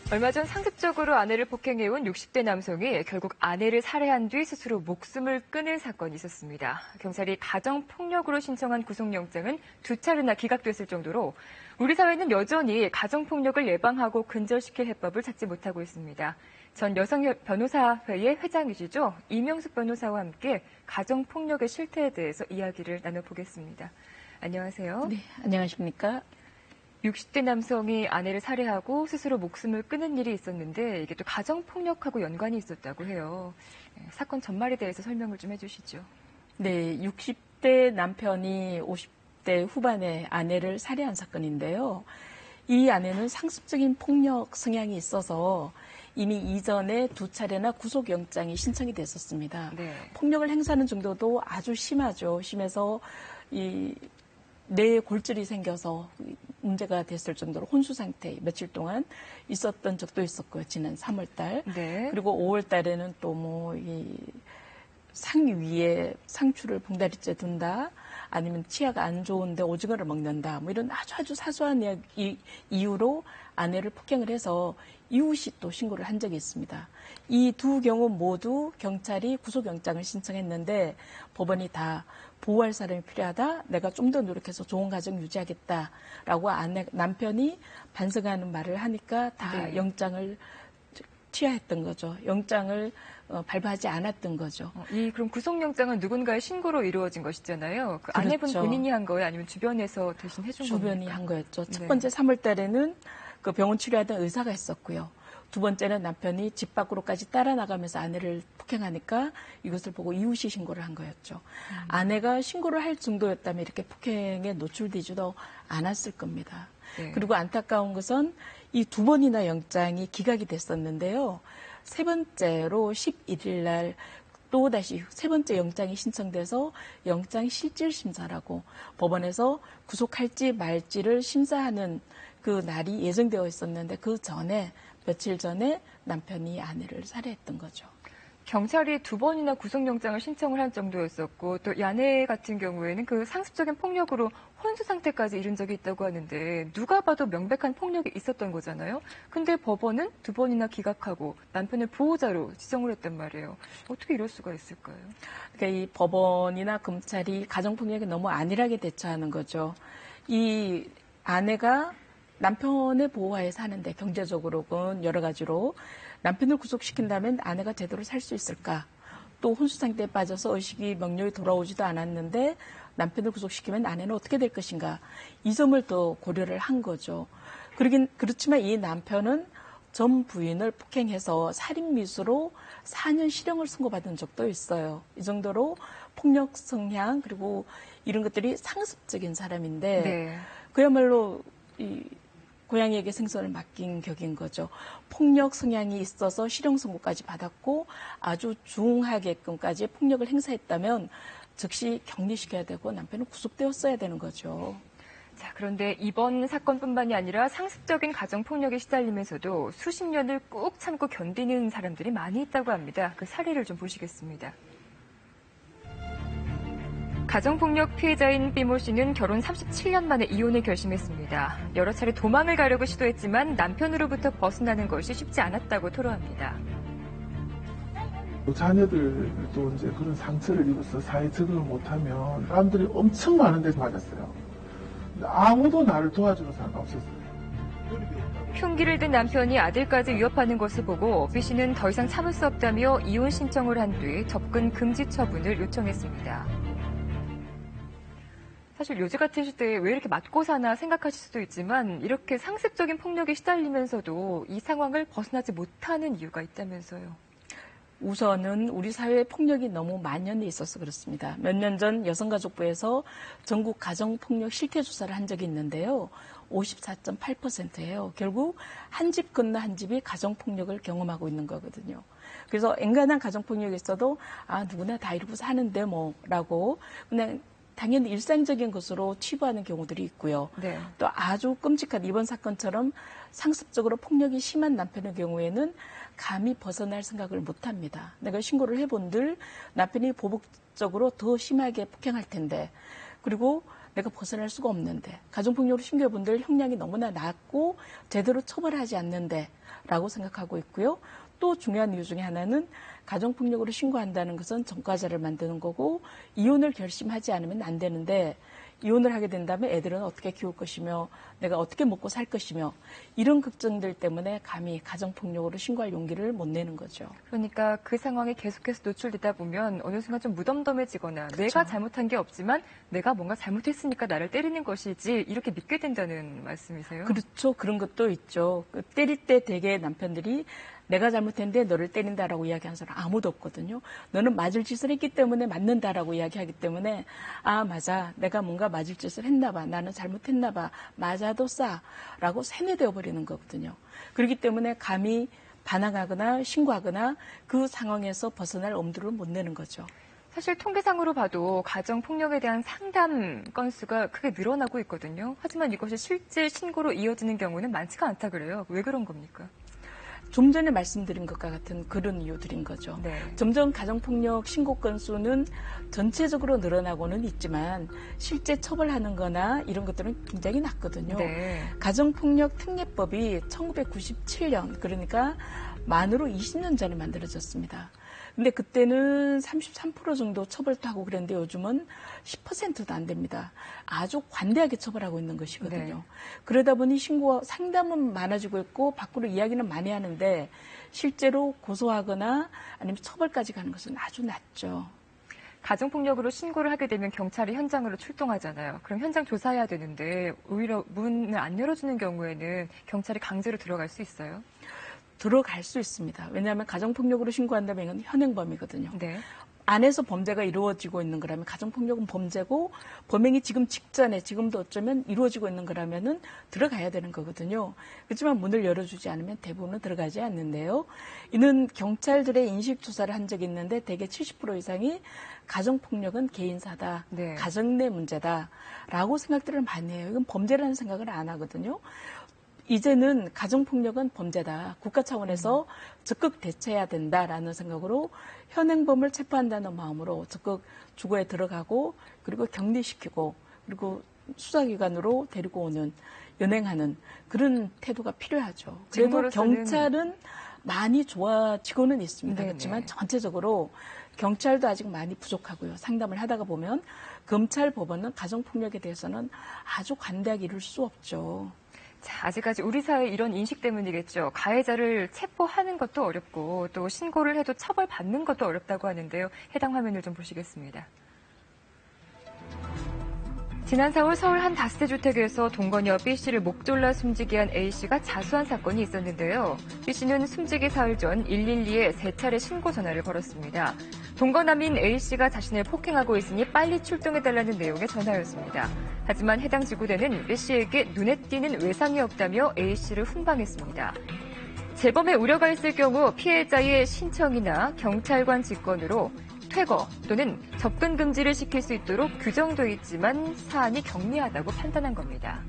얼마 전 상습적으로 아내를 폭행해온 60대 남성이 결국 아내를 살해한 뒤 스스로 목숨을 끊은 사건이 있었습니다. 경찰이 가정폭력으로 신청한 구속영장은 2차례나 기각됐을 정도로 우리 사회는 여전히 가정폭력을 예방하고 근절시킬 해법을 찾지 못하고 있습니다. 전 여성변호사회의 회장이시죠. 이명숙 변호사와 함께 가정폭력의 실태에 대해서 이야기를 나눠보겠습니다. 안녕하세요. 네, 안녕하십니까. 60대 남성이 아내를 살해하고 스스로 목숨을 끊은 일이 있었는데 이게 또 가정폭력하고 연관이 있었다고 해요. 사건 전말에 대해서 설명을 좀 해주시죠. 네, 60대 남편이 50대 후반에 아내를 살해한 사건인데요. 이 아내는 상습적인 폭력 성향이 있어서 이미 이전에 2차례나 구속영장이 신청이 됐었습니다. 네. 폭력을 행사하는 정도도 아주 심하죠. 심해서 뇌에 골절이 생겨서 문제가 됐을 정도로 혼수 상태 며칠 동안 있었던 적도 있었고요. 지난 3월 달. 네. 그리고 5월 달에는 또 상 위에 상추를 봉다리째 둔다. 아니면 치아가 안 좋은데 오징어를 먹는다. 이런 아주 사소한 이유로 아내를 폭행을 해서 이웃이 또 신고를 한 적이 있습니다. 이 두 경우 모두 경찰이 구속영장을 신청했는데 법원이 다 보호할 사람이 필요하다. 내가 좀 더 노력해서 좋은 가정 유지하겠다라고 남편이 반성하는 말을 하니까 다 네. 영장을 취하했던 거죠. 영장을 발부하지 않았던 거죠. 그럼 구속영장은 누군가의 신고로 이루어진 것이잖아요. 그 그렇죠. 아내분 본인이 한 거예요? 아니면 주변에서 대신 해준 거예요? 주변이 한 거였죠. 첫 네. 번째 3월 달에는 그 병원 치료하던 의사가 했었고요. 두 번째는 남편이 집 밖으로까지 따라 나가면서 아내를 폭행하니까 이것을 보고 이웃이 신고를 한 거였죠. 아내가 신고를 할 정도였다면 이렇게 폭행에 노출되지도 않았을 겁니다. 네. 그리고 안타까운 것은 이 2번이나 영장이 기각이 됐었는데요. 세 번째로 11일 날 또다시 세 번째 영장이 신청돼서 영장 실질 심사라고 법원에서 구속할지 말지를 심사하는 그 날이 예정되어 있었는데 그 전에 며칠 전에 남편이 아내를 살해했던 거죠. 경찰이 2번이나 구속영장을 신청을 한 정도였었고 또 이 아내 같은 경우에는 그 상습적인 폭력으로 혼수 상태까지 이른 적이 있다고 하는데 누가 봐도 명백한 폭력이 있었던 거잖아요. 근데 법원은 2번이나 기각하고 남편을 보호자로 지정을 했단 말이에요. 어떻게 이럴 수가 있을까요? 그러니까 이 법원이나 검찰이 가정폭력에 너무 안일하게 대처하는 거죠. 이 아내가 남편의 보호하에 사는데 경제적으로건 여러 가지로 남편을 구속시킨다면 아내가 제대로 살 수 있을까? 또 혼수 상태에 빠져서 의식이 명료히 돌아오지도 않았는데 남편을 구속시키면 아내는 어떻게 될 것인가? 이 점을 더 고려를 한 거죠. 그렇지만 이 남편은 전 부인을 폭행해서 살인미수로 4년 실형을 선고받은 적도 있어요. 이 정도로 폭력 성향 그리고 이런 것들이 상습적인 사람인데 네. 그야말로 고양이에게 생선을 맡긴 격인 거죠. 폭력 성향이 있어서 실형 선고까지 받았고 아주 중하게끔까지 폭력을 행사했다면 즉시 격리시켜야 되고 남편은 구속되었어야 되는 거죠. 자, 그런데 이번 사건뿐만이 아니라 상습적인 가정폭력에 시달리면서도 수십 년을 꾹 참고 견디는 사람들이 많이 있다고 합니다. 그 사례를 좀 보시겠습니다. 가정폭력 피해자인 B모 씨는 결혼 37년 만에 이혼을 결심했습니다. 여러 차례 도망을 가려고 시도했지만 남편으로부터 벗어나는 것이 쉽지 않았다고 토로합니다. 자녀들도 이제 그런 상처를 입어서 사회에 적응을 못하면 사람들이 엄청 많은 데서 맞았어요. 아무도 나를 도와주는 사람 없었어요. 흉기를 든 남편이 아들까지 위협하는 것을 보고 B 씨는 더 이상 참을 수 없다며 이혼 신청을 한 뒤 접근 금지 처분을 요청했습니다. 사실 요즘 같은 시대에 왜 이렇게 맞고 사나 생각하실 수도 있지만 이렇게 상습적인 폭력에 시달리면서도 이 상황을 벗어나지 못하는 이유가 있다면서요. 우선은 우리 사회에 폭력이 너무 만연해 있어서 그렇습니다. 몇 년 전 여성가족부에서 전국 가정폭력 실태조사를 한 적이 있는데요. 54.8%예요. 결국 한 집 건너 한 집이 가정폭력을 경험하고 있는 거거든요. 그래서 엔간한 가정폭력이 있어도 누구나 다 이러고 사는데 뭐라고 그냥 당연히 일상적인 것으로 치부하는 경우들이 있고요. 네. 또 아주 끔찍한 이번 사건처럼 상습적으로 폭력이 심한 남편의 경우에는 감히 벗어날 생각을 못합니다. 내가 신고를 해본들 남편이 보복적으로 더 심하게 폭행할 텐데 그리고 내가 벗어날 수가 없는데 가정폭력으로 신고해 분들 형량이 너무나 낮고 제대로 처벌하지 않는데 라고 생각하고 있고요. 또 중요한 이유 중에 하나는 가정폭력으로 신고한다는 것은 전과자를 만드는 거고 이혼을 결심하지 않으면 안 되는데 이혼을 하게 된다면 애들은 어떻게 키울 것이며 내가 어떻게 먹고 살 것이며 이런 걱정들 때문에 감히 가정폭력으로 신고할 용기를 못 내는 거죠. 그러니까 그 상황에 계속해서 노출되다 보면 어느 순간 좀 무덤덤해지거나 내가 잘못한 게 없지만 내가 뭔가 잘못했으니까 나를 때리는 것이지 이렇게 믿게 된다는 말씀이세요? 그렇죠. 그런 것도 있죠. 때릴 때 되게 남편들이 내가 잘못했는데 너를 때린다라고 이야기하는 사람 아무도 없거든요. 너는 맞을 짓을 했기 때문에 맞는다라고 이야기하기 때문에 아 맞아 내가 뭔가 맞을 짓을 했나 봐. 나는 잘못했나 봐. 맞아도 싸라고 세뇌되어 버리는 거거든요. 그렇기 때문에 감히 반항하거나 신고하거나 그 상황에서 벗어날 엄두를 못 내는 거죠. 사실 통계상으로 봐도 가정폭력에 대한 상담 건수가 크게 늘어나고 있거든요. 하지만 이것이 실제 신고로 이어지는 경우는 많지가 않다 그래요. 왜 그런 겁니까? 좀 전에 말씀드린 것과 같은 그런 이유들인 거죠. 네. 점점 가정폭력 신고 건수는 전체적으로 늘어나고는 있지만 실제 처벌하는 거나 이런 것들은 굉장히 낮거든요. 네. 가정폭력 특례법이 1997년 그러니까 만으로 20년 전에 만들어졌습니다. 근데 그때는 33% 정도 처벌도 하고 그랬는데 요즘은 10%도 안 됩니다. 아주 관대하게 처벌하고 있는 것이거든요. 네. 그러다 보니 신고 상담은 많아지고 있고 밖으로 이야기는 많이 하는데 실제로 고소하거나 아니면 처벌까지 가는 것은 아주 낮죠. 가정폭력으로 신고를 하게 되면 경찰이 현장으로 출동하잖아요. 그럼 현장 조사해야 되는데 오히려 문을 안 열어주는 경우에는 경찰이 강제로 들어갈 수 있어요? 들어갈 수 있습니다. 왜냐하면 가정폭력으로 신고한다면 이건 현행범이거든요. 네. 안에서 범죄가 이루어지고 있는 거라면 가정폭력은 범죄고 범행이 지금 직전에 지금도 어쩌면 이루어지고 있는 거라면은 들어가야 되는 거거든요. 그렇지만 문을 열어주지 않으면 대부분은 들어가지 않는데요. 이는 경찰들의 인식 조사를 한 적이 있는데 대개 70% 이상이 가정폭력은 개인사다, 네. 가정 내 문제다라고 생각들을 많이 해요. 이건 범죄라는 생각을 안 하거든요. 이제는 가정폭력은 범죄다. 국가 차원에서 적극 대처해야 된다라는 생각으로 현행범을 체포한다는 마음으로 적극 주거에 들어가고 그리고 격리시키고 그리고 수사기관으로 데리고 오는 연행하는 그런 태도가 필요하죠. 그래도 지금으로서는- 경찰은 많이 좋아지고는 있습니다. 네네. 그렇지만 전체적으로 경찰도 아직 많이 부족하고요. 상담을 하다가 보면 검찰 법원은 가정폭력에 대해서는 아주 관대하게 이룰 수 없죠. 자, 아직까지 우리 사회 이런 인식 때문이겠죠. 가해자를 체포하는 것도 어렵고 또 신고를 해도 처벌받는 것도 어렵다고 하는데요. 해당 화면을 좀 보시겠습니다. 지난 4월 서울 한 다세대 주택에서 동거녀 B씨를 목 졸라 숨지게 한 A씨가 자수한 사건이 있었는데요. B씨는 숨지기 사흘 전 112에 3차례 신고 전화를 걸었습니다. 동거남인 A씨가 자신을 폭행하고 있으니 빨리 출동해달라는 내용의 전화였습니다. 하지만 해당 지구대는 B씨에게 눈에 띄는 외상이 없다며 A씨를 훈방했습니다. 재범의 우려가 있을 경우 피해자의 신청이나 경찰관 직권으로 퇴거 또는 접근 금지를 시킬 수 있도록 규정돼 있지만 사안이 경미하다고 판단한 겁니다.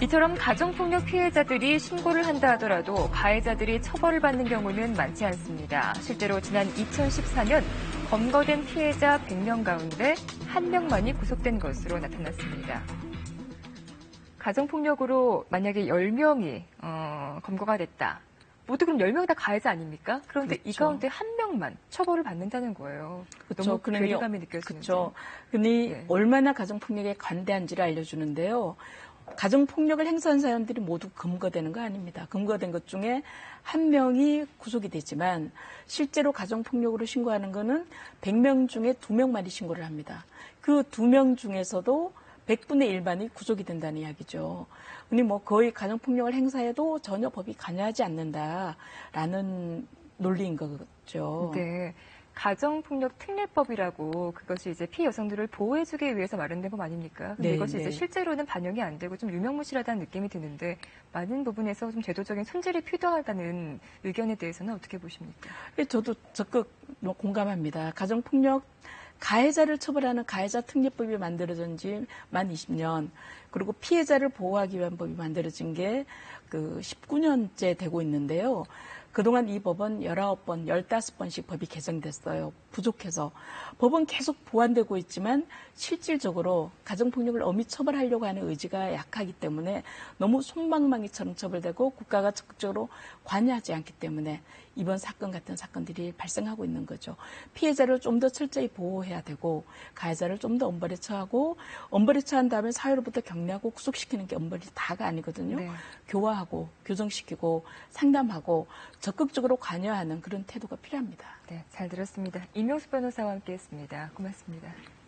이처럼 가정폭력 피해자들이 신고를 한다 하더라도 가해자들이 처벌을 받는 경우는 많지 않습니다. 실제로 지난 2014년 검거된 피해자 100명 가운데 1명만이 구속된 것으로 나타났습니다. 가정폭력으로 만약에 10명이 검거가 됐다. 모두 그럼 10명 다 가해자 아닙니까? 그런데 이 그렇죠. 가운데 1명만 처벌을 받는다는 거예요. 너무 그러니 괴리감이 느껴지는데. 그렇죠. 근데 네. 얼마나 가정폭력에 관대한지를 알려주는데요. 가정폭력을 행사한 사람들이 모두 검거되는 거 아닙니다. 검거된 것 중에 1명이 구속이 되지만 실제로 가정폭력으로 신고하는 거는 100명 중에 2명만이 신고를 합니다. 그 2명 중에서도 100분의 1만이 구속이 된다는 이야기죠. 근데 뭐 거의 가정폭력을 행사해도 전혀 법이 관여하지 않는다라는 논리인 거죠. 네. 가정폭력 특례법이라고 그것이 이제 피해 여성들을 보호해주기 위해서 마련된 법 아닙니까? 근데 네, 이것이 네. 이제 실제로는 반영이 안 되고 좀 유명무실하다는 느낌이 드는데 많은 부분에서 좀 제도적인 손질이 필요하다는 의견에 대해서는 어떻게 보십니까? 저도 적극 공감합니다. 가정폭력 가해자를 처벌하는 가해자 특례법이 만들어진 지 만 20년. 그리고 피해자를 보호하기 위한 법이 만들어진 게 그 19년째 되고 있는데요. 그동안 이 법은 19번, 15번씩 법이 개정됐어요. 부족해서. 법은 계속 보완되고 있지만 실질적으로 가정폭력을 엄히 처벌하려고 하는 의지가 약하기 때문에 너무 솜방망이처럼 처벌되고 국가가 적극적으로 관여하지 않기 때문에 이번 사건 같은 사건들이 발생하고 있는 거죠. 피해자를 좀 더 철저히 보호해야 되고 가해자를 좀 더 엄벌에 처하고 엄벌에 처한 다음에 사회로부터 격리하고 구속시키는 게 엄벌이 다가 아니거든요. 네. 교화하고 교정시키고 상담하고 적극적으로 관여하는 그런 태도가 필요합니다. 네, 잘 들었습니다. 임용수 변호사와 함께했습니다. 고맙습니다.